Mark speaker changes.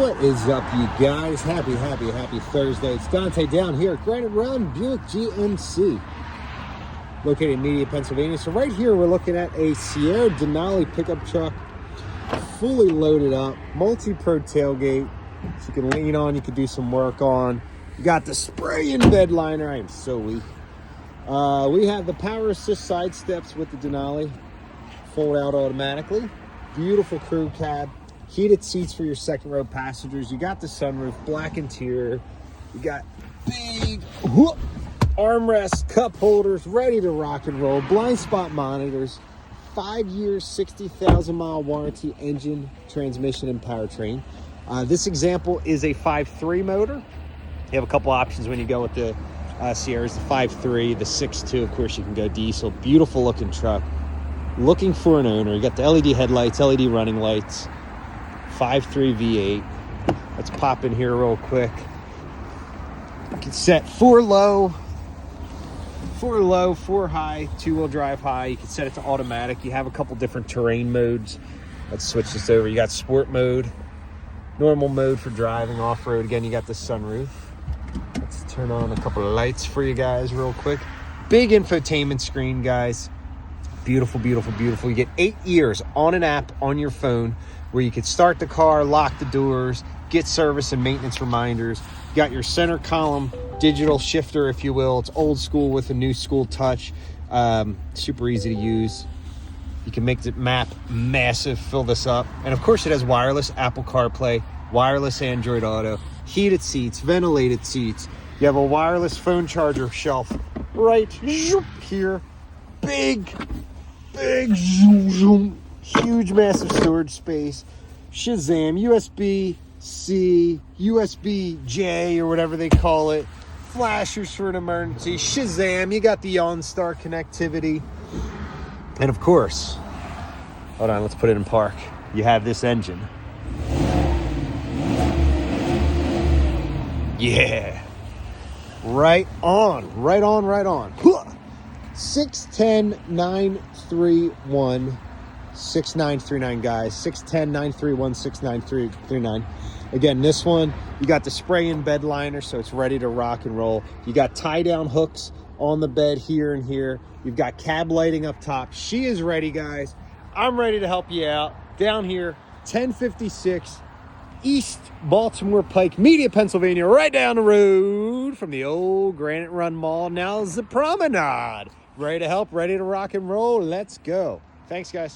Speaker 1: What is up, you guys? Happy Thursday. It's Dante down here at Granite Run Buick GMC, located in Media, Pennsylvania. So right here, we're looking at a Sierra Denali pickup truck, fully loaded up, multi-pro tailgate, so you can lean on, you can do some work on. You got the spray and bed liner. I am so weak. We have the power assist side steps with the Denali, fold out automatically. Beautiful crew cab. Heated seats for your second row passengers. You got the sunroof, black interior. You got big armrests, cup holders, ready to rock and roll. Blind spot monitors. 5 years, 60,000 mile warranty, engine, transmission, and powertrain. This example is a 5.3 motor. You have a couple options when you go with the Sierras, the 5.3, the 6.2. Of course, you can go diesel. Beautiful looking truck. Looking for an owner. You got the LED headlights, LED running lights. 5.3 V8. Let's pop in here real quick. You can set 4 low, 4 high, 2-wheel drive high. You can set it to automatic. You have a couple different terrain modes. Let's switch this over. You got sport mode, normal mode for driving, off-road. Again, you got the sunroof. Let's turn on a couple of lights for you guys real quick. Big infotainment screen, guys. Beautiful, beautiful, beautiful. You get 8 years on an app on your phone where you could start the car, lock the doors, get service and maintenance reminders. You got your center column digital shifter, if you will. It's old school with a new school touch. Super easy to use. You can make the map massive, fill this up. And of course it has wireless Apple CarPlay, wireless Android Auto, heated seats, ventilated seats. You have a wireless phone charger shelf right here. Big, huge, massive storage space. Shazam, USB-C, USB-J, or whatever they call it. Flashers for an emergency. Shazam, you got the OnStar connectivity. And of course, hold on, let's put it in park. You have this engine. Yeah. Right on. 610-931-6939, guys. 610-931-6939. Again, this one, you got the spray and bed liner, so it's ready to rock and roll. You got tie-down hooks on the bed here and here. You've got cab lighting up top. She is ready, guys. I'm ready to help you out. Down here, 1056 East Baltimore Pike, Media, Pennsylvania, right down the road from the old Granite Run Mall. Now is the promenade. Ready to help, ready to rock and roll. Let's go. Thanks, guys.